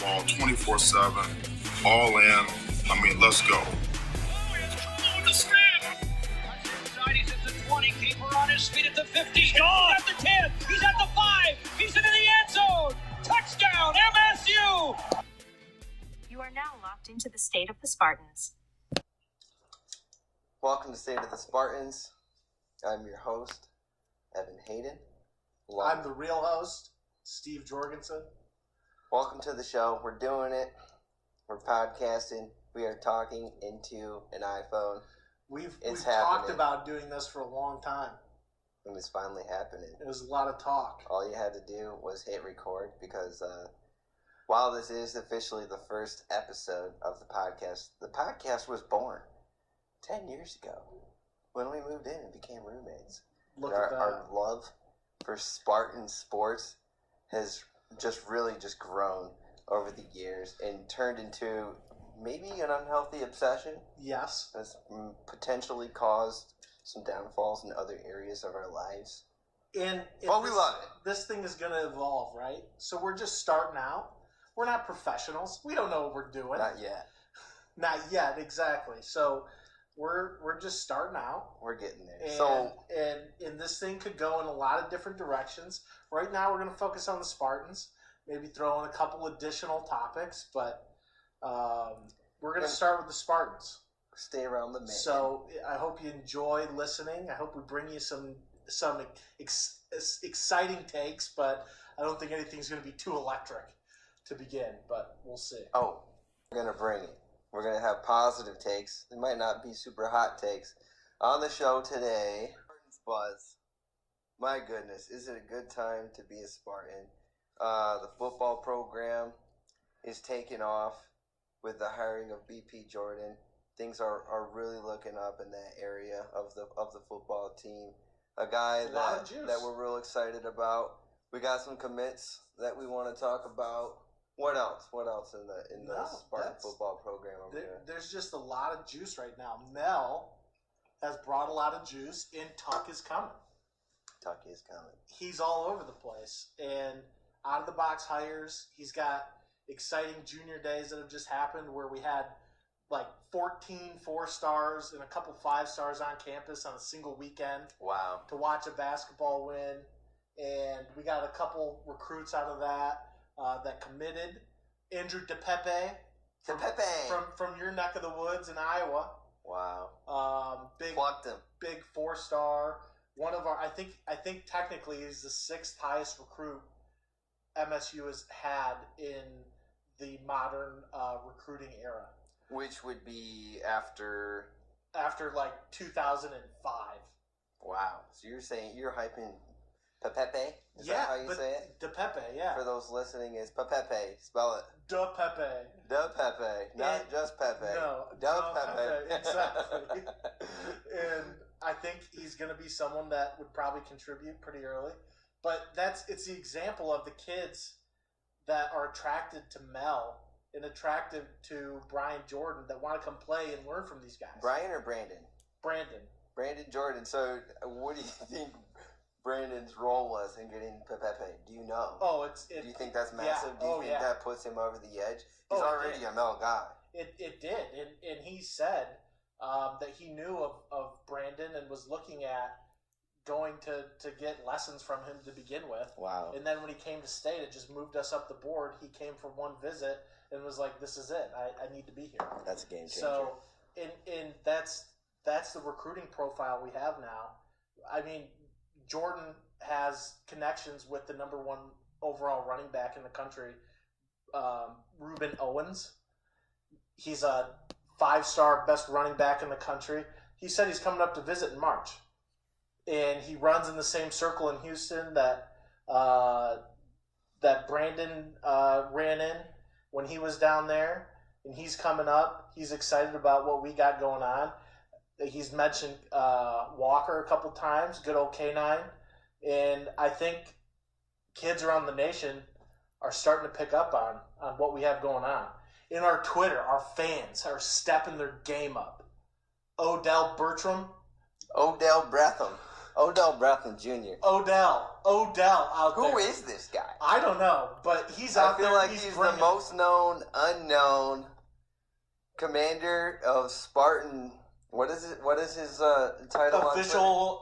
basketball 24/7, all in. I mean, let's go. He's at the 20, keeper on his feet at the 50. He's gone. He's at the 10. He's at the 5. He's into the end zone. Touchdown, MSU. You are now locked into the State of the Spartans. Welcome to State of the Spartans. I'm your host, Evan Hayden. I'm the real host, Steve Jorgensen. Welcome to the show. We're doing it. We're podcasting. We are talking into an iPhone. We've talked about doing this for a long time. And it's finally happening. It was a lot of talk. All you had to do was hit record because while this is officially the first episode of the podcast was born 10 years ago when we moved in and became roommates. Look at that. Our love for Spartan sports has just grown over the years and turned into maybe an unhealthy obsession. Yes. That's potentially caused some downfalls in other areas of our lives. And we love it. This thing is going to evolve, right? So we're just starting out. We're not professionals. We don't know what we're doing. Not yet. Not yet, exactly. So we're just starting out. We're getting there. And this thing could go in a lot of different directions. Right now we're going to focus on the Spartans. Maybe throw in a couple additional topics, but we're going to start with the Spartans. Stay around the main. So I hope you enjoy listening. I hope we bring you some exciting takes, but I don't think anything's going to be too electric to begin, but we'll see. Oh, we're going to bring it. We're going to have positive takes. They might not be super hot takes. On the show today, Spartans Buzz. My goodness, is it a good time to be a Spartan? The football program is taking off with the hiring of BP Jordan. Things are really looking up in that area of the football team. A guy that we're real excited about. We got some commits that we want to talk about. What else? What else in the Spartan football program over there? There's just a lot of juice right now. Mel has brought a lot of juice, and Tuck is coming. Tuck is coming. He's all over the place, and out of the box hires. He's got exciting junior days that have just happened where we had like 14 4-stars and a couple 5-stars on campus on a single weekend. Wow. To watch a basketball win. And we got a couple recruits out of that that committed. Andrew DePepe. From your neck of the woods in Iowa. Wow. Plucked him. Big 4-star. One of our, I think technically he's the 6th highest recruit MSU has had in the modern recruiting era. Which would be after like 2005. Wow. So you're hyping Pepe? Is that how you say it? DePepe, yeah. For those listening, is Pepe. Spell it. DePepe. DePepe. Not just Pepe. No. DePepe. Exactly. And I think he's going to be someone that would probably contribute pretty early. But it's the example of the kids that are attracted to Mel and attracted to Brian Jordan that want to come play and learn from these guys. Brian or Brandon? Brandon Jordan. So what do you think Brandon's role was in getting Pepe? Do you know? Oh, do you think that's massive? Yeah. Do you think that puts him over the edge? He's already a Mel guy. It did. And he said that he knew of Brandon and was looking at going to get lessons from him to begin with. Wow. And then when he came to state, it just moved us up the board. He came for one visit and was like, this is it. I need to be here. That's a game changer. So, and that's the recruiting profile we have now. I mean, Jordan has connections with the number 1 overall running back in the country, Reuben Owens. He's a 5-star best running back in the country. He said he's coming up to visit in March. And he runs in the same circle in Houston that Brandon ran in when he was down there. And he's coming up. He's excited about what we got going on. He's mentioned Walker a couple times, good old K9. And I think kids around the nation are starting to pick up on what we have going on. In our Twitter, our fans are stepping their game up. Odell Bertram. Odell Bretham. Odell Beckham Jr. Odell out there. Who is this guy? I don't know, but he's out there. I feel like he's the most known unknown commander of Spartan. What is it? What is his title? Official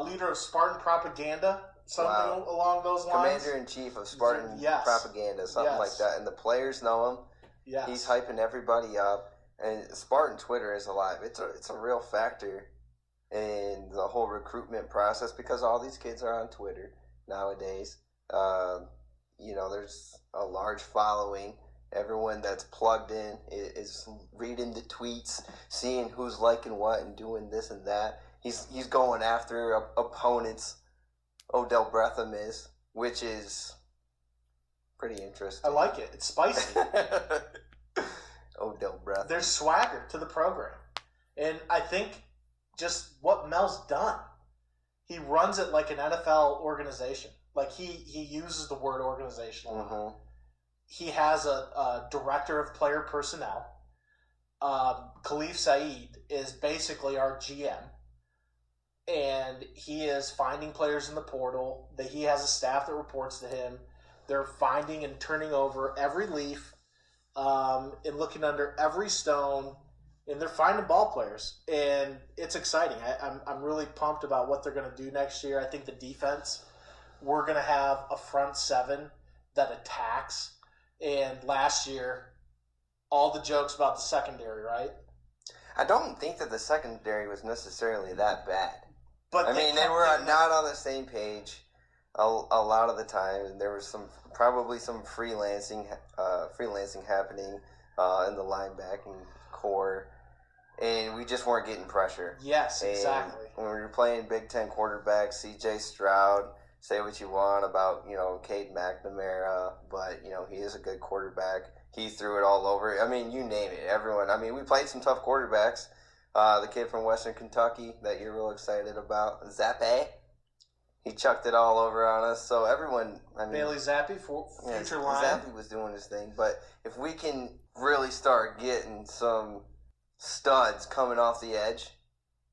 leader of Spartan propaganda. Something along those lines. Commander-in-Chief of Spartan propaganda, something like that. And the players know him. Yes. He's hyping everybody up. And Spartan Twitter is alive. It's a real factor in the whole recruitment process because all these kids are on Twitter nowadays. There's a large following. Everyone that's plugged in is reading the tweets, seeing who's liking what and doing this and that. He's going after opponents. Odell Beckham is, which is pretty interesting. I like it. It's spicy. Odell Beckham. There's swagger to the program. And I think just what Mel's done, he runs it like an NFL organization. Like he uses the word organization a lot. Mm-hmm. He has a director of player personnel. Khalif Saeed is basically our GM. And he is finding players in the portal. That he has a staff that reports to him. They're finding and turning over every leaf, and looking under every stone, and they're finding ball players, and it's exciting. I'm really pumped about what they're going to do next year. I think the defense, we're going to have a front seven that attacks. And last year, all the jokes about the secondary, right? I don't think that the secondary was necessarily that bad. But they were not on the same page a lot of the time, and there was probably some freelancing happening in the linebacking core, and we just weren't getting pressure. Yes, exactly. And when we were playing Big Ten quarterbacks, C.J. Stroud, say what you want about Cade McNamara, but he is a good quarterback. He threw it all over. I mean, you name it. Everyone. I mean, we played some tough quarterbacks. The kid from Western Kentucky that you're real excited about, Zappe, he chucked it all over on us. So everyone, Bailey Zappi, future line. Zappe was doing his thing. But if we can really start getting some studs coming off the edge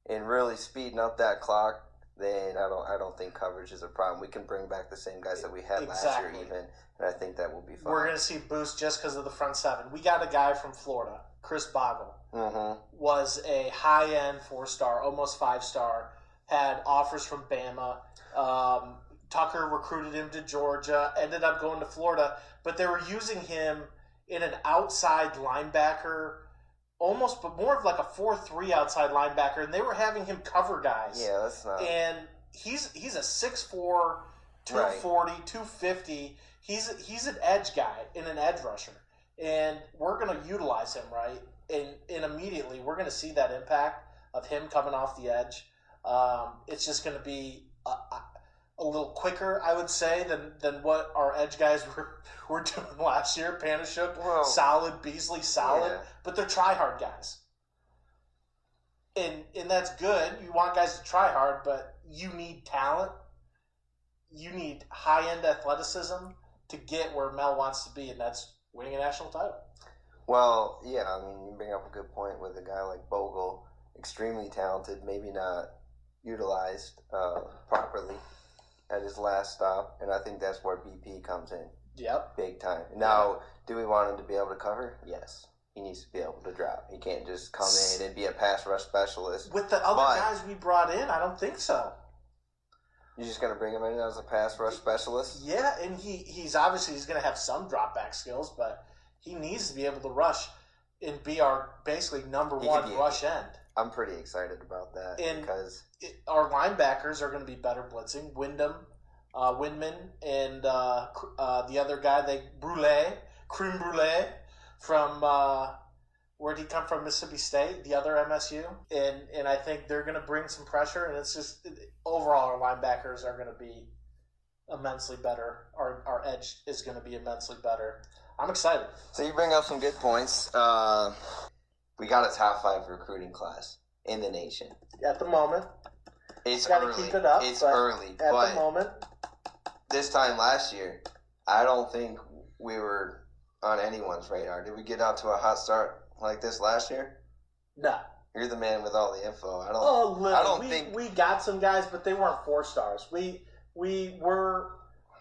and really speeding up that clock, then I don't think coverage is a problem. We can bring back the same guys that we had last year even, and I think that will be fun. We're going to see boost just because of the front seven. We got a guy from Florida, Chris Boggle, was a high-end 4-star, almost 5-star, had offers from Bama. Tucker recruited him to Georgia, ended up going to Florida, but they were using him in an outside linebacker, almost, but more of like a 4-3 outside linebacker, and they were having him cover guys. Yeah, that's not. And he's a 6'4", 240, 250. He's an edge guy and an edge rusher, and we're going to utilize him, right? And immediately we're going to see that impact of him coming off the edge. It's just going to be a little quicker, I would say, than what our edge guys were doing last year. Panashuk, solid. Beasley, solid. Yeah. But they're try-hard guys. And that's good. You want guys to try hard, but you need talent. You need high-end athleticism to get where Mel wants to be, and that's winning a national title. Well, yeah, I mean, you bring up a good point with a guy like Bogle, extremely talented, maybe not utilized properly at his last stop, and I think that's where BP comes in. Yep. Big time. Now, do we want him to be able to cover? Yes. He needs to be able to drop. He can't just come in and be a pass rush specialist. With the other guys we brought in, I don't think so. You're just going to bring him in as a pass rush specialist? Yeah, and he's obviously going to have some drop back skills, but he needs to be able to rush and be our basically number one rush end. I'm pretty excited about that because our linebackers are going to be better blitzing. Windman, and the other guy, Creme Brulee from where'd he come from? Mississippi State, the other MSU, and I think they're going to bring some pressure. And it's just overall our linebackers are going to be immensely better. Our edge is going to be immensely better. I'm excited. So you bring up some good points. We got a top 5 recruiting class in the nation. At the moment. It's got to early. keep it up. It's early. At the moment. This time last year, I don't think we were on anyone's radar. Did we get out to a hot start like this last year? No. You're the man with all the info. I don't think we got some guys, but they weren't 4 stars. We were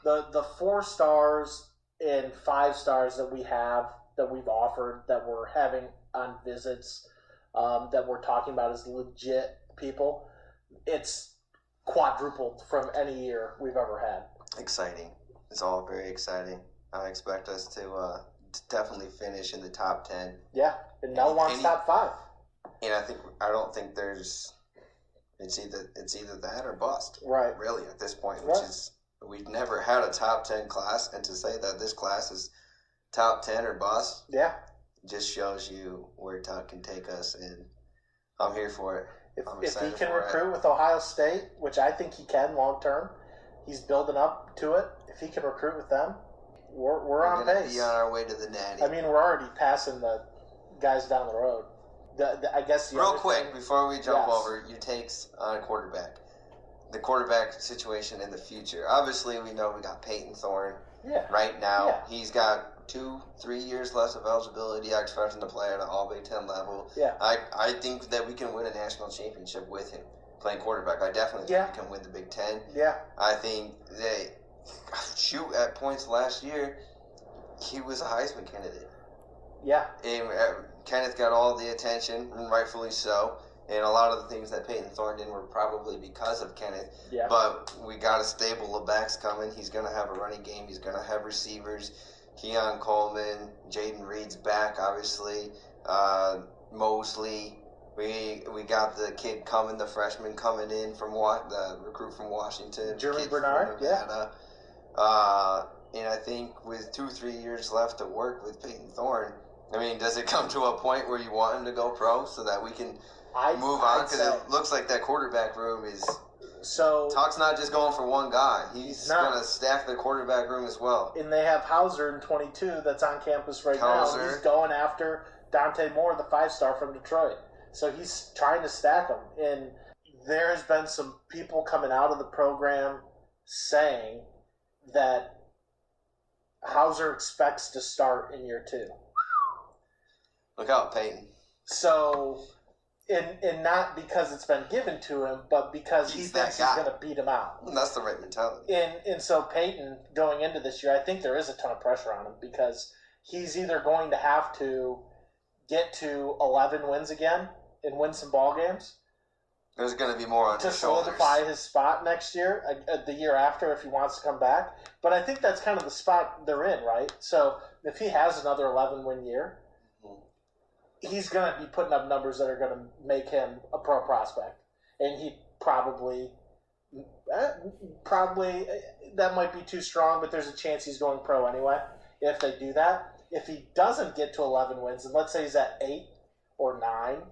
the 4 stars and 5 stars that we've offered, that we're having on visits, that we're talking about as legit people. It's quadrupled from any year we've ever had. Exciting. It's all very exciting. I expect us to definitely finish in the top 10. Yeah, and Mel wants top 5. And I don't think there's it's either that or bust. Right. Really, at this point, which is we've never had a top 10 class, and to say that this class is top 10 or bust, just shows you where Todd can take us, and I'm here for it. If he can recruit with Ohio State, which I think he can long term, he's building up to it. If he can recruit with them, we're on pace. We're going to be on our way to the natty. I mean, we're already passing the guys down the road. I guess real quick before we jump over, your takes on a quarterback, the quarterback situation in the future. Obviously, we know we got Peyton Thorne. Yeah. Right now, yeah. He's got 2-3 years less of eligibility, expecting to play at an all Big Ten level. Yeah. I think that we can win a national championship with him playing quarterback. I definitely think we can win the Big Ten. Yeah. I think at points last year, he was a Heisman candidate. Yeah. And Kenneth got all the attention, and rightfully so. And a lot of the things that Peyton Thorne did were probably because of Kenneth. Yeah. But we got a stable of backs coming. He's going to have a running game. He's going to have receivers. Keon Coleman, Jaden Reed's back, obviously. Mosley. We got the kid coming, the freshman coming in from the recruit from Washington. Jeremy Bernard, And I think with 2-3 years left to work with Peyton Thorne, I mean, does it come to a point where you want him to go pro so that we can move on? Because it looks like that quarterback room is... So Talk's not just going for one guy. He's going to stack the quarterback room as well. And they have Hauser in 22 that's on campus right now. He's going after Dante Moore, the 5-star from Detroit. So he's trying to stack them. And there has been some people coming out of the program saying that Hauser expects to start in year 2. Look out, Peyton. So, and not because it's been given to him, but because he thinks he's going to beat him out. And that's the right mentality. And so Peyton, going into this year, I think there is a ton of pressure on him because he's either going to have to get to 11 wins again and win some ball games. There's going to be more on his shoulders. To solidify his spot next year, the year after, if he wants to come back. But I think that's kind of the spot they're in, right? So if he has another 11-win year, he's going to be putting up numbers that are going to make him a pro prospect. And he probably, that might be too strong, but there's a chance he's going pro anyway if they do that. If he doesn't get to 11 wins, and let's say he's at 8 or 9,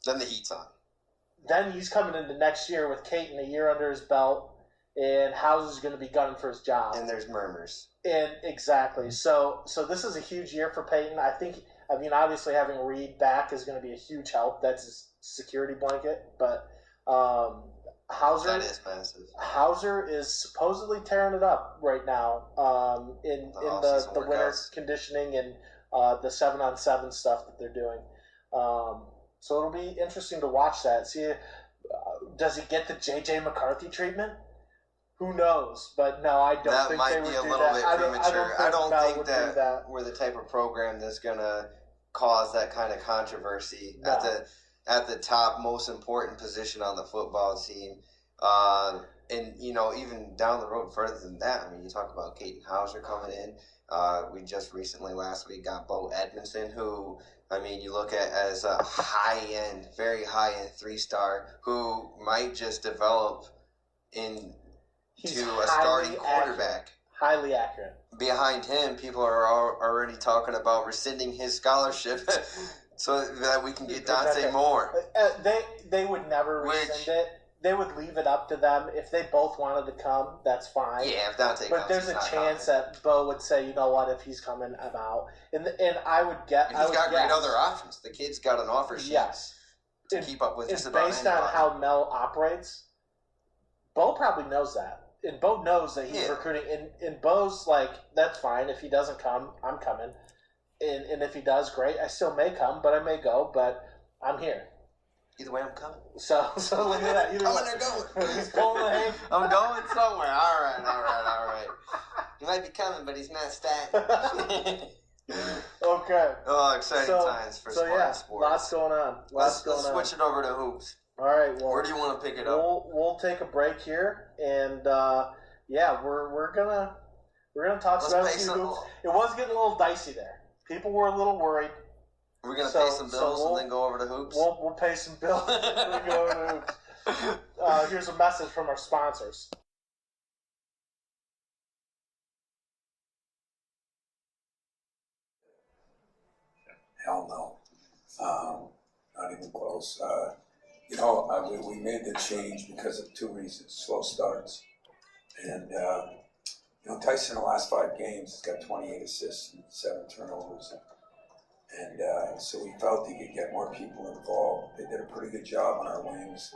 then the heat's on. Then he's coming into next year with Caton a year under his belt, and Houser's going to be gunning for his job. And there's murmurs. And exactly. So this is a huge year for Peyton. I mean, obviously having Reed back is going to be a huge help. That's his security blanket. But Hauser, that is massive. Hauser is supposedly tearing it up right now in the winter conditioning and the 7-on-7 stuff that they're doing. So it'll be interesting to watch that. See, does he get the J.J. McCarthy treatment? Who knows? But no, I don't think they would do that. That might be a little bit premature. I don't think that we're the type of program that's going to cause that kind of controversy at the top, most important position on the football team. And, even down the road further than that, I mean, you talk about Caton Hauser coming in. We just recently, last week, got Bo Edmondson, who... I mean, you look at as a high-end, very high-end 3-star who might just develop into a starting quarterback. Highly accurate. Behind him, people are already talking about rescinding his scholarship so that we can get Dante Moore. They would never rescind it. They would leave it up to them. If they both wanted to come, that's fine. Yeah, if Dante comes, there's a chance that Bo would say, you know what, if he's coming, I'm out. And I would get. And he's got great other options. The kid's got an offer sheet to keep up with just about based on how Mel operates, Bo probably knows that. And Bo knows that he's recruiting. And Bo's like, that's fine. If he doesn't come, I'm coming. And if he does, great. I still may come, but I may go. But I'm here. Either way, I'm coming. So look at that. Either I'm way. gonna go. He's pulling the hay. I'm going somewhere. All right. He might be coming, but he's not staying. Okay. Oh, exciting times for Spartan sports. Lots going on. Let's switch it over to hoops. All right. Well, where do you want to pick it up? We'll take a break here, and we're gonna talk about a few hoops. It was getting a little dicey there. People were a little worried. We're gonna pay some bills and then go over to hoops. We'll pay some bills and then go over to hoops. Here's a message from our sponsors. Hell no. Not even close. We made the change because of two reasons. Slow starts. And, Tyson in the last 5 games has got 28 assists and 7 turnovers. And so we felt he could get more people involved. They did a pretty good job on our wings.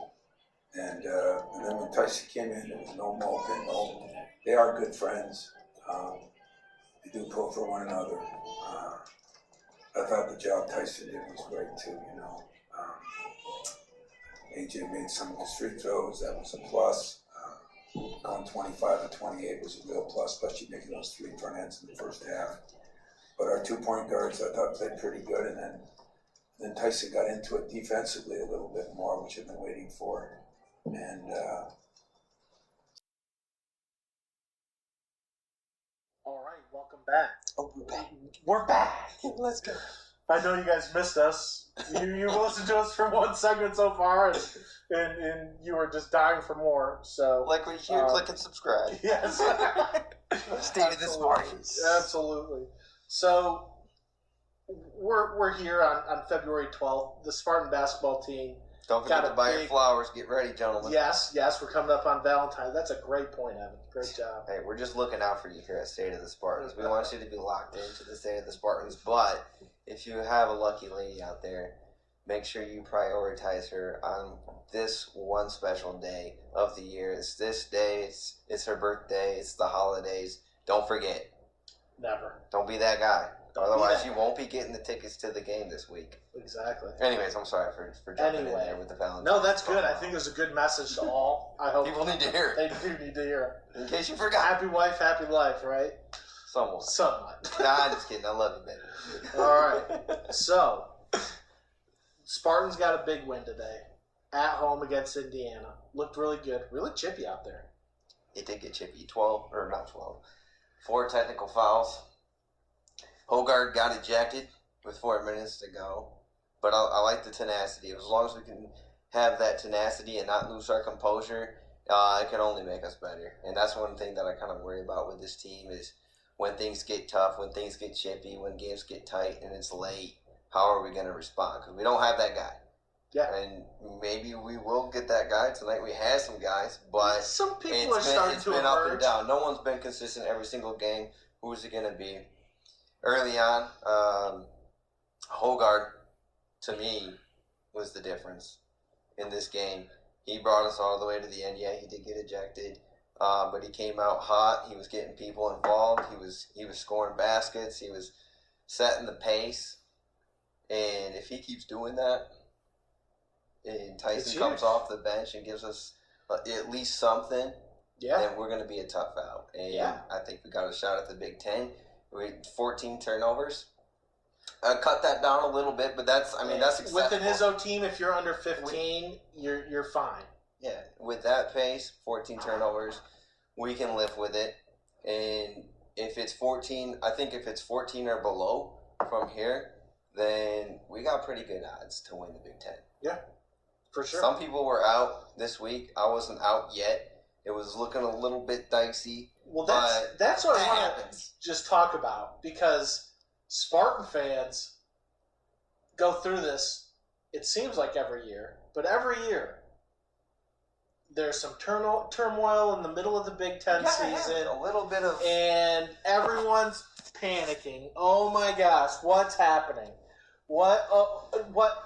And then when Tyson came in, there was no moping. They are good friends. They do pull for one another. I thought the job Tyson did was great too, AJ made some of his free throws, that was a plus. Going 25 to 28 was a real plus, especially making those 3 front ends in the first half. But our 2-point guards I thought played pretty good, and then Tyson got into it defensively a little bit more, which I've been waiting for. And All right, welcome back. Oh, we're back. We're back. Let's go. I know you guys missed us. You listened to us for one segment so far, and you were just dying for more. So, like when you hear, click and subscribe. Yes. State of the Spartans. Absolutely. So we're here on February 12th. The Spartan basketball team. Don't forget to buy your flowers. Get ready, gentlemen. Yes, we're coming up on Valentine's. That's a great point, Evan. Great job. Hey, we're just looking out for you here at State of the Spartans. We want you to be locked into the State of the Spartans, but if you have a lucky lady out there, make sure you prioritize her on this one special day of the year. It's this day. It's her birthday. It's the holidays. Don't forget. Never. Don't be that guy. Otherwise, you won't be getting the tickets to the game this week. Exactly. Anyways, I'm sorry for jumping in there with the Valentine's. No, that's good. I think there's a good message to all. I hope people need to hear it. They do need to hear it. In case you forgot. Happy wife, happy life, right? Somewhat. Nah, I'm just kidding. I love you, baby. All right. So, Spartans got a big win today at home against Indiana. Looked really good. Really chippy out there. It did get chippy. 4 technical fouls. Hogard got ejected with 4 minutes to go. But I like the tenacity. As long as we can have that tenacity and not lose our composure, it can only make us better. And that's one thing that I kind of worry about with this team is when things get tough, when things get chippy, when games get tight and it's late, how are we going to respond? Because we don't have that guy. Yeah. And maybe we will get that guy tonight. We had some guys, but some people are starting to been emerge. Up and down. No one's been consistent every single game. Who's it going to be? Early on, Hogard, to me, was the difference in this game. He brought us all the way to the end. Yeah, he did get ejected, but he came out hot. He was getting people involved. He was scoring baskets. He was setting the pace. And if he keeps doing that, and Tyson comes off the bench and gives us at least something, then we're going to be a tough out. And I think we got a shot at the Big Ten. We had 14 turnovers. Cut that down a little bit, but that's acceptable. With an Izzo team, if you're under 15, you're fine. Yeah, with that pace, 14 turnovers, we can live with it. And if it's 14, I think if it's 14 or below from here, then we got pretty good odds to win the Big Ten. Yeah, for sure. Some people were out this week. I wasn't out yet. It was looking a little bit dicey. Well, that's what I want to just talk about, because Spartan fans go through this, it seems like every year, but every year there's some turmoil in the middle of the Big Ten season. A little bit of... And everyone's panicking. Oh my gosh, what's happening? What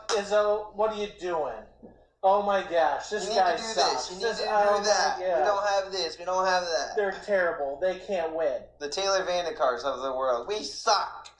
Izzo, what are you doing? Oh my gosh, this guy sucks. You need to do that. We don't have this. We don't have that. They're terrible. They can't win. The Taylor Vandekars of the world. We suck.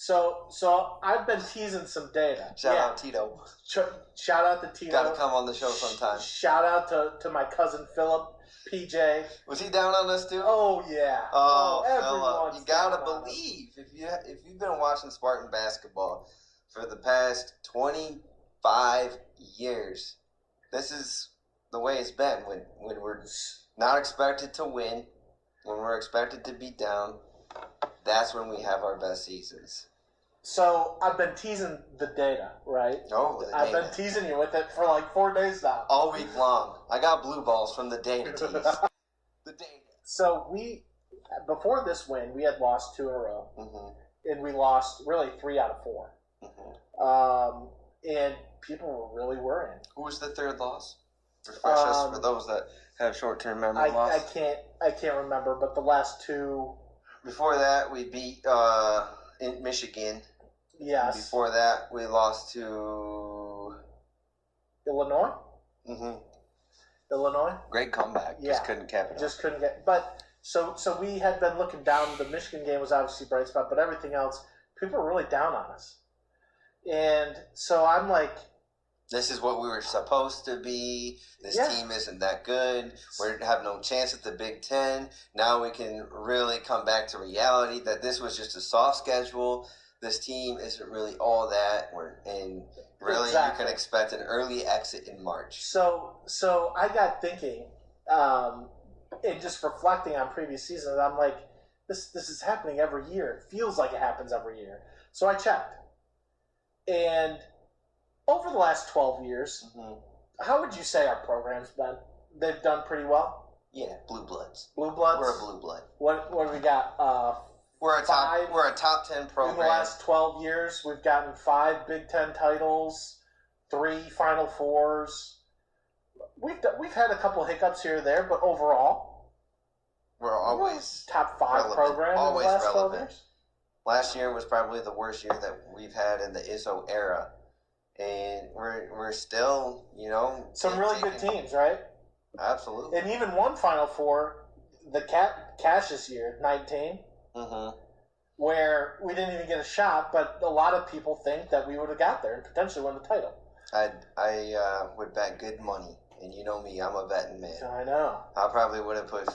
So I've been teasing some data. Shout out Tito. Shout out to Tito. Got to come on the show sometime. Shout out to my cousin Philip, PJ. Was he down on us too? Oh yeah. Oh, everyone's Philip, you gotta down on us. believe if you've been watching Spartan basketball for the past 25 years, this is the way it's been when we're not expected to win, when we're expected to be down. That's when we have our best seasons. So I've been teasing the data, right? Oh, I've been teasing you with it for like 4 days now. All week long. I got blue balls from the data tease. The data. So before this win, we had lost 2 in a row, and we lost really 3 out of 4. And people were really worrying. Who was the third loss? Refresh us for those that have short-term memory loss. I can't remember, but the last 2. Before that, we beat in Michigan. Yes. Before that, we lost to Illinois. Illinois. Great comeback. Yeah. Just couldn't cap it. Just couldn't get. But so we had been looking down. The Michigan game was obviously a bright spot, but everything else, people were really down on us. And so I'm like, this is what we were supposed to be. This team isn't that good. We have no chance at the Big Ten. Now we can really come back to reality that this was just a soft schedule. This team isn't really all that. You can expect an early exit in March. So I got thinking, and just reflecting on previous seasons, I'm like, this is happening every year. It feels like it happens every year. So I checked. And over the last 12 years, how would you say our program's been? They've done pretty well? Yeah, blue bloods. Blue bloods? We're a blue blood. What do we got? We're a top 10 program. In the last 12 years, we've gotten 5 Big Ten titles, 3 Final Fours. We've had a couple hiccups here or there, but overall, we're always top 5 relevant. Program Always in the last relevant. 12 years. Last year was probably the worst year that we've had in the ISO era. And we're still, some really good teams, right? Absolutely. And even one Final Four, the Cassius year, 19, where we didn't even get a shot, but a lot of people think that we would have got there and potentially won the title. I would bet good money, and you know me, I'm a betting man. I know. I probably would have put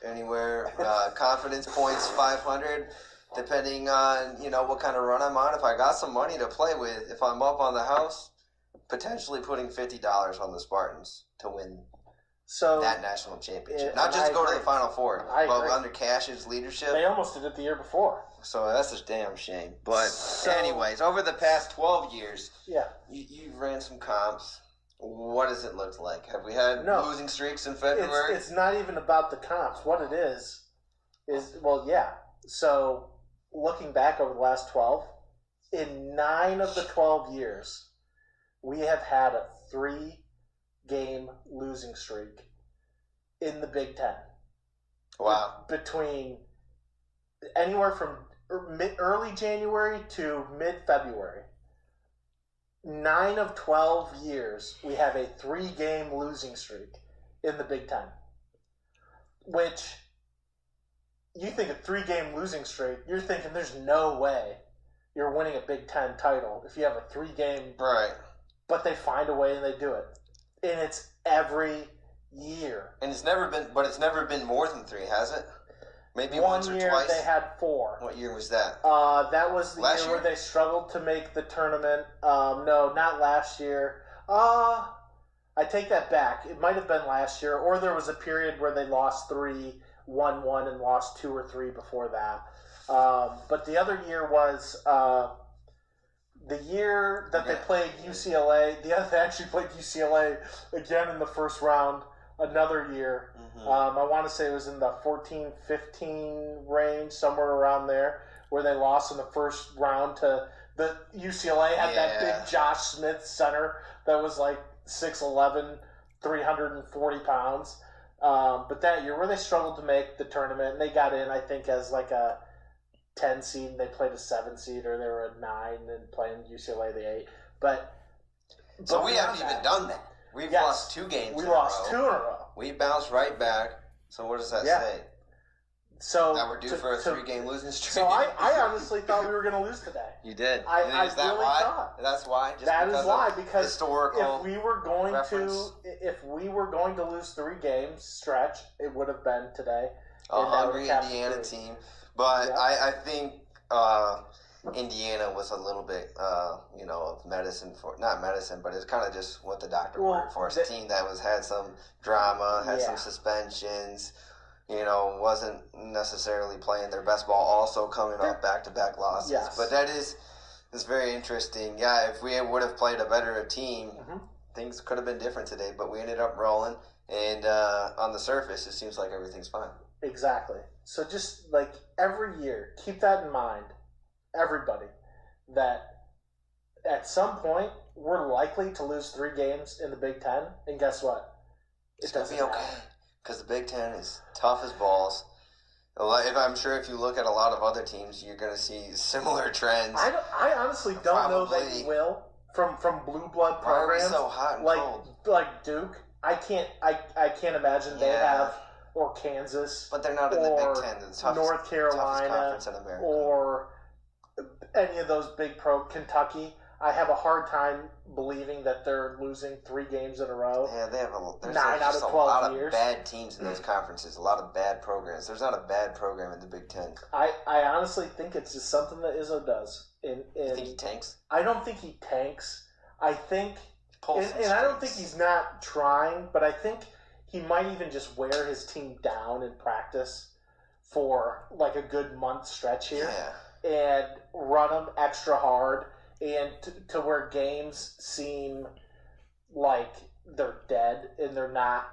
anywhere confidence points 500. Depending on, what kind of run I'm on. If I got some money to play with, if I'm up on the house, potentially putting $50 on the Spartans to win that national championship. Not just go to the Final Four, but under Cash's leadership. They almost did it the year before. So that's a damn shame. But anyways, over the past 12 years, you've ran some comps. What does it look like? Have we had losing streaks in February? It's not even about the comps. What it is, So looking back over the last 12, in 9 of the 12 years, we have had a 3-game losing streak in the Big Ten. Wow. Between anywhere from early January to mid-February. 9 of 12 years, we have a 3-game losing streak in the Big Ten. Which... You think a 3-game losing streak, you're thinking there's no way you're winning a Big Ten title if you have a 3-game. Right. But they find a way and they do it. And it's every year. And it's never been more than 3, has it? Maybe One once or year twice. They had 4. What year was that? That was the last year where they struggled to make the tournament. No, not last year. I take that back. It might have been last year, or there was a period where they lost 3, won 1, and lost 2 or 3 before that. But the other year was the year that they played UCLA. They actually played UCLA again in the first round another year. I want to say it was in the 14-15 range, somewhere around there, where they lost in the first round to the UCLA had that big Josh Smith center that was like 6'11", 340 pounds. But that year where they struggled to make the tournament, and they got in, I think, as like a 10 seed, and they played a 7 seed, or they were a 9 and playing UCLA the 8. But we haven't even done that. We've lost 2 games. We lost 2 in a row. We bounced right back. So what does that say? So Now we're due for a 3-game losing streak. So I honestly thought we were going to lose today. You did. I Is that really why? thought. That's why. Just That because is why, of because historical if we were going reference? if we were going to lose 3 games stretch, it would have been today. A And that hungry would have Indiana capped the team. But Yeah. I think Indiana was a little bit, of medicine for, not medicine, but it's kind of just what the doctor Well, ordered for us. A team that had some drama, had Yeah. some suspensions, wasn't necessarily playing their best ball, also coming off back-to-back losses. Yes. But that is very interesting. Yeah, if we would have played a better team, things could have been different today, but we ended up rolling. And on the surface, it seems like everything's fine. Exactly. So just like every year, keep that in mind, everybody, that at some point we're likely to lose 3 games in the Big Ten, and guess what? It's going to be okay, because the Big Ten is tough as balls. I'm sure if you look at a lot of other teams, you're going to see similar trends. I honestly don't know that Probably. you will from blue blood Why are we programs so hot and like cold? like Duke. I can't imagine they Yeah. have, or Kansas, But they're not in the or Big Ten, the toughest, North Carolina, toughest conference in America. or any of those big Kentucky. I have a hard time believing that they're losing 3 games in a row. Yeah, they have there's 9 out just of a 12 lot years. of bad teams in those conferences, a lot of bad programs. There's not a bad program in the Big Ten. I honestly think it's just something that Izzo does. You think he tanks? I don't think he tanks. I think, Pull and, some and I don't think strings. he's not trying, but I think he might even just wear his team down in practice for like a good month stretch here. Yeah. And run them extra hard, and to where games seem like they're dead and they're not.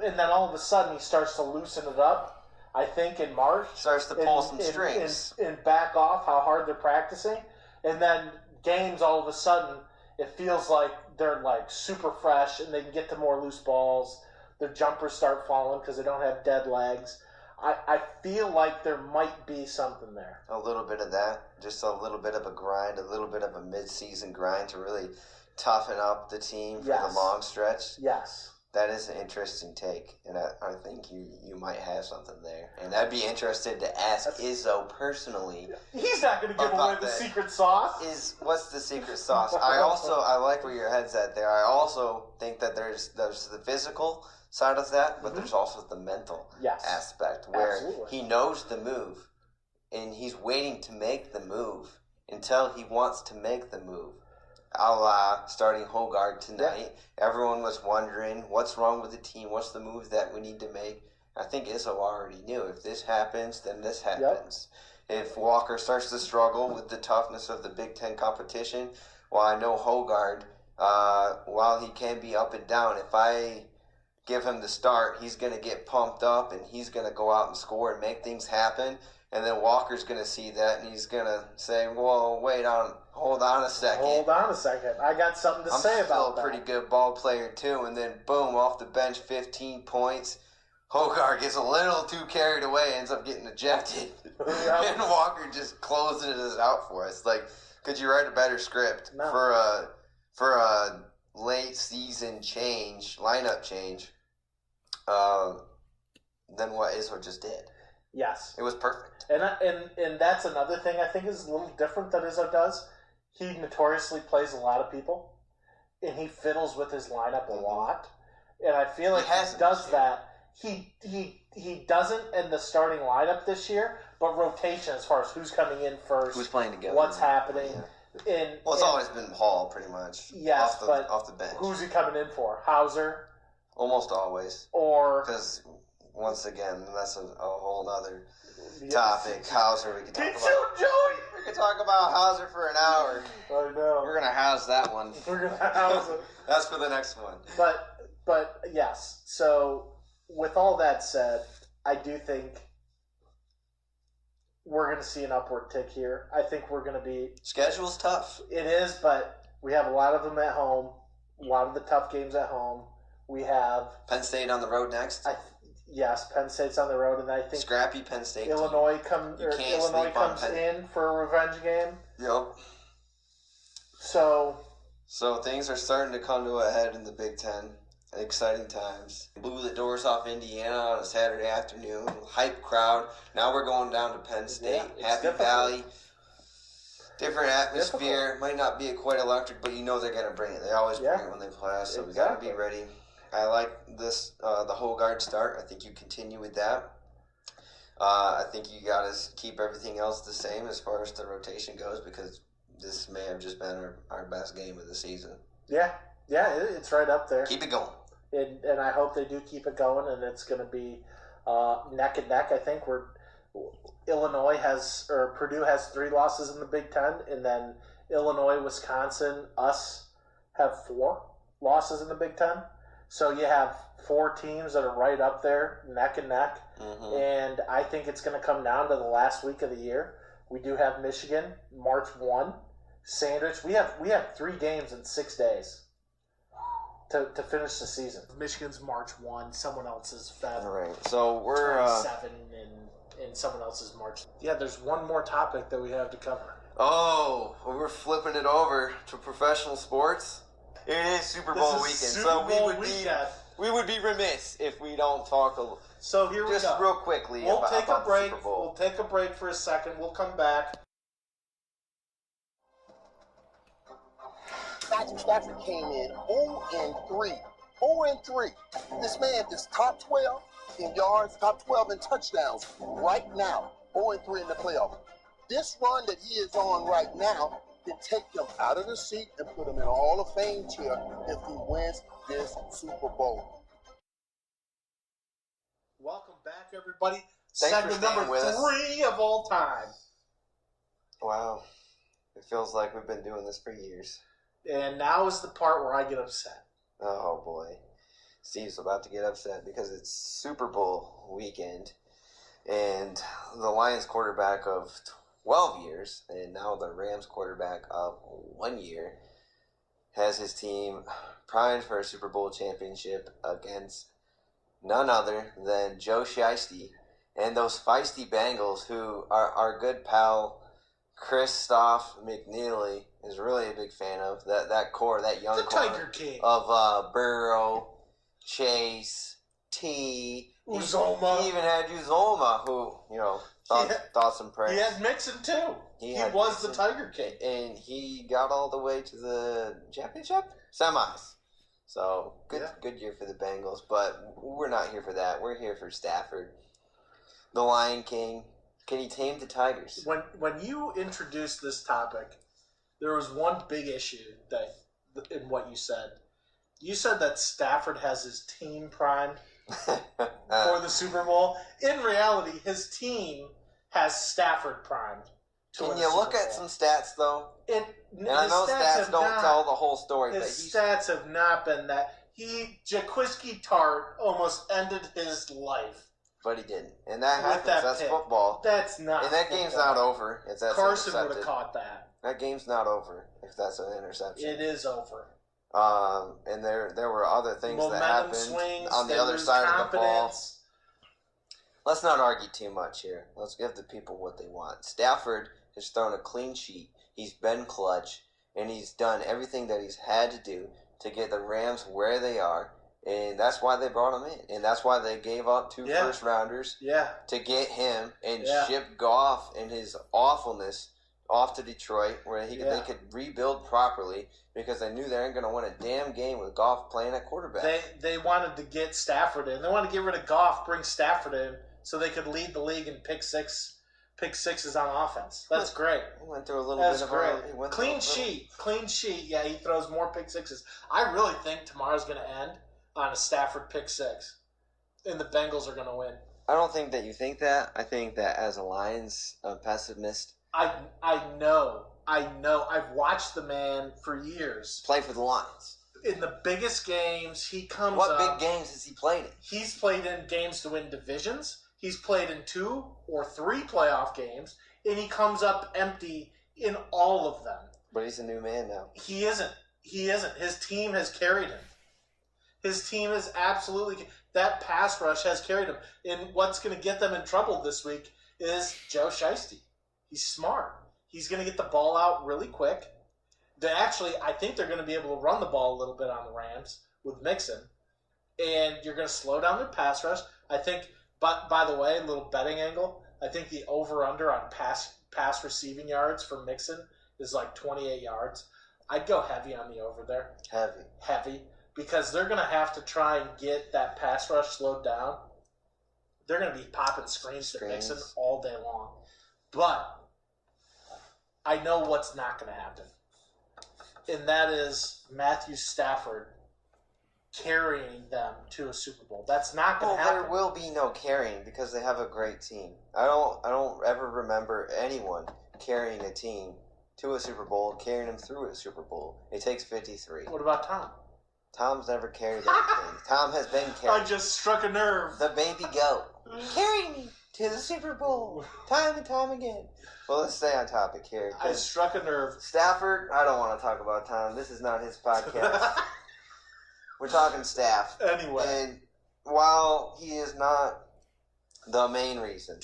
And then all of a sudden he starts to loosen it up, I think, in March. Starts to pull some strings. And back off how hard they're practicing. And then games, all of a sudden, it feels like they're like super fresh and they can get to more loose balls. Their jumpers start falling because they don't have dead legs. I feel like there might be something there. A little bit of that, just a little bit of a grind, a little bit of a mid-season grind to really toughen up the team for Yes. the long stretch. Yes. That is an interesting take, and I think you might have something there. And I'd be interested to ask Izzo personally. He's not going to give About away the that. secret sauce. What's the secret sauce? I like where your head's at there. I also think that there's the physical side of that, but there's also the mental Yes. aspect where Absolutely. he knows the move and he's waiting to make the move until he wants to make the move. A la starting Hogard tonight. Everyone was wondering what's wrong with the team, what's the move that we need to make. I think Izzo already knew if this happens, then this happens. If Walker starts to struggle with the toughness of the Big Ten competition, well, I know Hogard, while he can be up and down, if I give him the start, he's going to get pumped up and he's going to go out and score and make things happen. And then Walker's going to see that and he's going to say, well, hold on a second. Hold on a second. I got something to say about that. I'm still a pretty good ball player too. And then boom, off the bench, 15 points. Hogard gets a little too carried away, ends up getting ejected. And Walker just closes it out for us. Like, could you write a better script for a late season lineup change, than what Izzo just did? Yes. It was perfect. And that's another thing I think is a little different that Izzo does. He notoriously plays a lot of people, and he fiddles with his lineup a lot. And I feel like he does that. He doesn't in the starting lineup this year, but rotation as far as who's coming in first, Who's playing together, what's happening. Yeah. It's always been Hall, pretty much. Yes, off the bench. Who's he coming in for? Hauser? Almost always. Or because once again, that's a whole other topic. Hauser, we can talk about. Joey. We can talk about Hauser for an hour. I know. We're gonna house that one. We're gonna house it. That's for the next one. But yes. So with all that said, I do think we're going to see an upward tick here. I think we're going to be... Schedule's tough. It is, but we have a lot of them at home. A lot of the tough games at home. We have... Penn State on the road next. Yes, Penn State's on the road, and I think scrappy Penn State. Illinois comes in for a revenge game. Yep. So things are starting to come to a head in the Big Ten. Exciting times. Blew the doors off Indiana on a Saturday afternoon. Hype crowd. Now we're going down to Penn State. Happy difficult. Valley. Different atmosphere. Might not be quite electric, but you know they're going to bring it. They always bring it when they play us, so we got to be ready. I like this, the whole guard start. I think you continue with that. I think you got to keep everything else the same as far as the rotation goes, because this may have just been our best game of the season. Yeah, it's right up there. Keep it going. And I hope they do keep it going, and it's going to be neck and neck. I think Purdue has 3 losses in the Big Ten, and then Illinois, Wisconsin, us have 4 losses in the Big Ten. So you have 4 teams that are right up there, neck and neck. Mm-hmm. And I think it's going to come down to the last week of the year. We do have Michigan, March 1. Sandwich. We have 3 games in 6 days to finish the season. Michigan's March 1. Someone else's Feb. All right. So we're 27 and someone else's March. Yeah, there's one more topic that we have to cover. Oh, we're flipping it over to professional sports. It is Super Bowl weekend, so we would be remiss if we don't talk So here we go. Just real quickly about the Super Bowl. We'll take a break for a second. We'll come back. Matthew Stafford came in 0-3. 0-3. This man is top 12 in yards, top 12 in touchdowns right now. 0-3 in the playoff. This run that he is on right now can take him out of the seat and put him in a Hall of Fame chair if he wins this Super Bowl. Welcome back, everybody. Thanks Segment number 3 of all time. Wow. It feels like we've been doing this for years. And now is the part where I get upset. Oh, boy. Steve's about to get upset because it's Super Bowl weekend. And the Lions quarterback of 12 years, and now the Rams quarterback of 1 year, has his team primed for a Super Bowl championship against none other than Joe Shiesty and those feisty Bengals, who our good pal Christoph McNeely is really a big fan of. That core, that young core Tiger King of Burrow, Chase, T. Uzoma. He even had Uzoma, who, thought some praise. He had Mixon, too. He was Mixon, the Tiger King. And he got all the way to the championship? Semis. So, good year for the Bengals. But we're not here for that. We're here for Stafford, the Lion King. Can he tame the Tigers? When you introduced this topic, there was one big issue in what you said. You said that Stafford has his team primed for the Super Bowl. In reality, his team has Stafford primed. Can you look at some stats, though? And I know stats don't tell the whole story. His stats have not been that. Jaquiski Tart almost ended his life. But he didn't. And that happens. That's football. That's not And that football. Game's not over. If that's Carson would have caught that. That game's not over if that's an interception. It is over. And there were other things Momentum that happened swings, on the other side of the ball. confidence. Let's not argue too much here. Let's give the people what they want. Stafford has thrown a clean sheet. He's been clutch, and he's done everything that he's had to do to get the Rams where they are. And that's why they brought him in. And that's why they gave up 2 first-rounders to get him and ship Goff and his awfulness off to Detroit where they could rebuild properly, because they knew they weren't going to win a damn game with Goff playing at quarterback. They wanted to get Stafford in. They wanted to get rid of Goff, bring Stafford in, so they could lead the league in pick sixes on offense. That's great. He went through a little That's bit great. of a Clean sheet. Yeah, he throws more pick sixes. I really think tomorrow's going to end on a Stafford pick 6, and the Bengals are going to win. I don't think that you think that. I think that as a Lions pessimist, I know. I've watched the man for years. Play for the Lions. In the biggest games, he comes What up. big games has he played in? He's played in games to win divisions. He's played in 2 or 3 playoff games, and he comes up empty in all of them. But he's a new man now. He isn't. His team has carried him. His team is absolutely... That pass rush has carried him. And what's going to get them in trouble this week is Joe Shiesty. He's smart. He's going to get the ball out really quick. I think they're going to be able to run the ball a little bit on the Rams with Mixon. and you're going to slow down their pass rush. I think, but by the way, a little betting angle, I think the over-under on pass receiving yards for Mixon is like 28 yards. I'd go heavy on the over there. Heavy. Because they're going to have to try and get that pass rush slowed down. They're going to be popping screens to Mixon all day long. But I know what's not going to happen. And that is Matthew Stafford carrying them to a Super Bowl. That's not going to happen. There will be no carrying because they have a great team. I don't ever remember anyone carrying a team to a Super Bowl, carrying them through a Super Bowl. It takes 53. What about Tom? Tom's never carried anything. Tom has been carried. I just struck a nerve. The baby goat. Carry me to the Super Bowl. Time and time again. Well, let's stay on topic here. I struck a nerve. Stafford, I don't want to talk about Tom. This is not his podcast. We're talking staff. Anyway. And while he is not the main reason,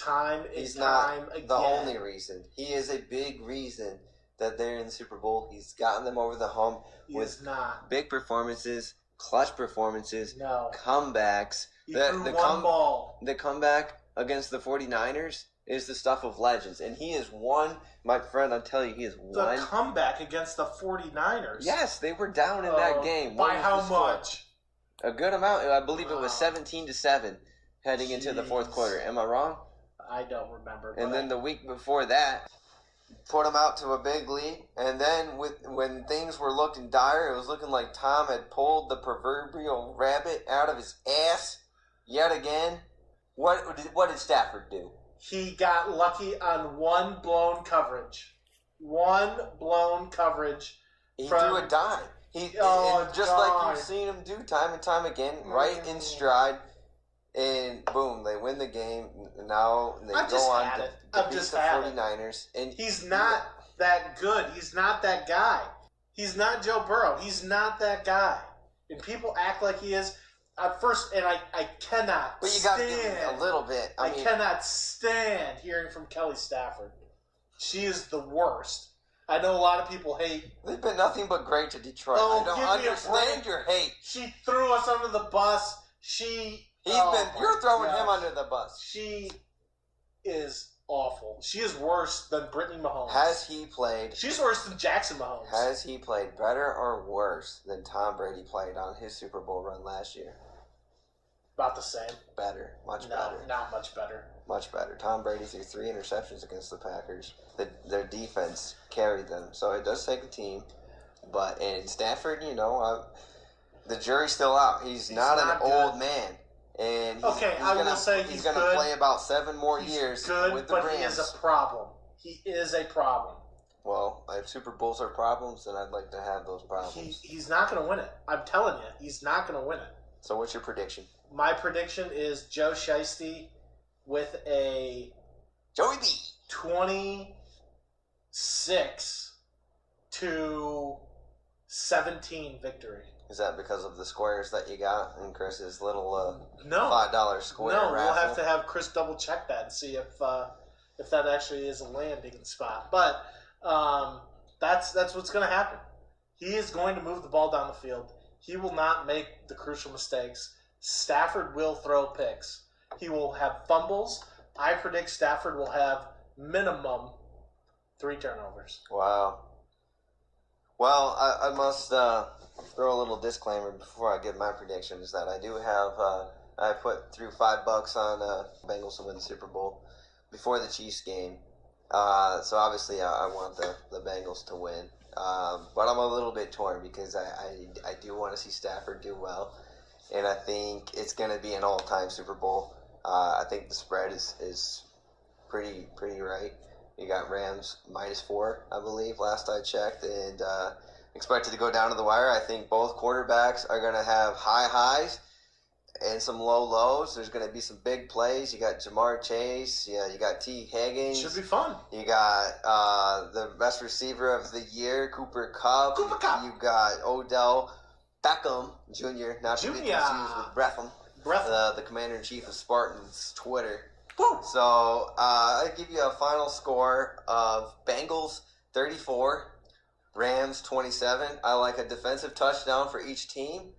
he's not the only reason. He is a big reason that they're in the Super Bowl. He's gotten them over the hump with big performances, clutch performances, comebacks. He threw one ball. The comeback against the 49ers is the stuff of legends. And he is one, my friend, I'll tell you, he is one. The comeback against the 49ers? Yes, they were down in that game. By how much? A good amount. I believe it was 17-7 heading into the fourth quarter. Am I wrong? I don't remember. And then the week before that, put them out to a big lead. And then when things were looking dire, it was looking like Tom had pulled the proverbial rabbit out of his ass yet again. What did Stafford do? He got lucky on one blown coverage. He threw a dime. Like you've seen him do time and time again, right in stride, and boom, they win the game. Now they go on to beat the 49ers. And he's not that good. He's not that guy. He's not Joe Burrow. He's not that guy. And people act like he is. At first, and I cannot But you got to give him a little bit. I cannot stand hearing from Kelly Stafford. She is the worst. I know a lot of people hate. They've been nothing but great to Detroit. I don't understand your hate. She threw us under the bus. You're throwing him under the bus. She is awful. She is worse than Brittany Mahomes. Has he played? She's worse than Jackson Mahomes. Has he played better or worse than Tom Brady played on his Super Bowl run last year? About the same. Better. Much better. Not much better. Much better. Tom Brady threw 3 interceptions against the Packers. Their defense carried them. So it does take a team. But in Stafford, the jury's still out. He's not an old man. And he's going to play about 7 more years with the Rams. But he is a problem. He is a problem. Well, if Super Bowls are problems, then I'd like to have those problems. He's not going to win it. I'm telling you, he's not going to win it. So what's your prediction? My prediction is Joe Shiesty with a Joey B 26-17 victory. Is that because of the squares that you got in Chris's little no. $5 square raffle? We'll have to have Chris double check that and see if that actually is a landing spot. But that's what's going to happen. He is going to move the ball down the field. He will not make the crucial mistakes. Stafford will throw picks. He will have fumbles. I predict Stafford will have minimum 3 turnovers. Wow. Well, I must throw a little disclaimer before I give my predictions that I do have. I put through $5 on Bengals to win the Super Bowl before the Chiefs game. So obviously I want the Bengals to win. But I'm a little bit torn because I do want to see Stafford do well. And I think it's going to be an all-time Super Bowl. I think the spread is pretty right. You got Rams -4, I believe, last I checked, and expected to go down to the wire. I think both quarterbacks are going to have high highs and some low lows. There's going to be some big plays. You got Jamar Chase. Yeah, you got T. Higgins. Should be fun. You got the best receiver of the year, Cooper Kupp. You got Odell Beckham Jr., not to be confused with Bretham. The commander-in-chief of Spartan's Twitter. Woo. So I give you a final score of Bengals 34, Rams 27. I like a defensive touchdown for each team.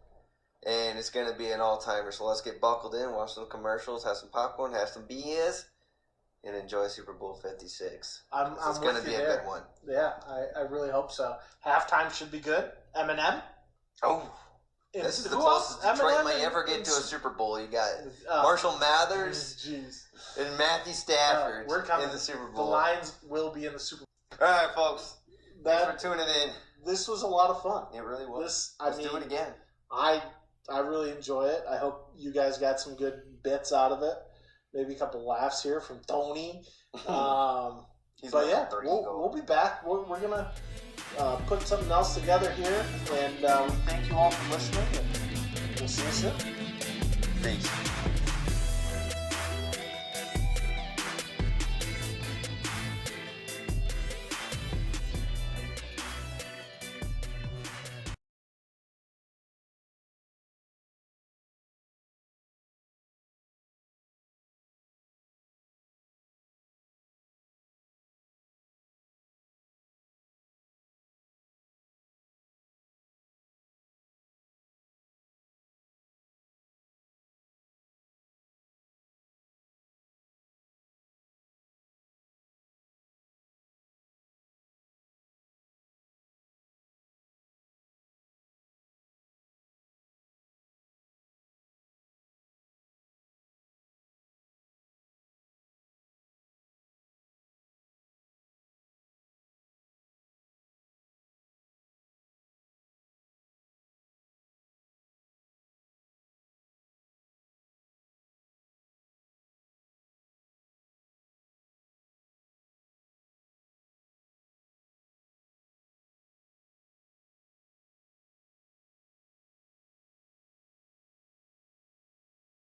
and it's going to be an all-timer. So let's get buckled in, watch some commercials, have some popcorn, have some beers, and enjoy Super Bowl 56. It's going to be a good one. Yeah, I really hope so. Halftime should be good. Eminem. Oh, this is the closest Detroit might ever get to a Super Bowl. You got Marshall Mathers and Matthew Stafford in the Super Bowl. The Lions will be in the Super Bowl. All right, folks. Thanks for tuning in. This was a lot of fun. It really was. Let's do it again. I really enjoy it. I hope you guys got some good bits out of it. Maybe a couple laughs here from Tony. But yeah, we'll be back. We're gonna put something else together here, and we thank you all for listening. And we'll see you soon. Peace.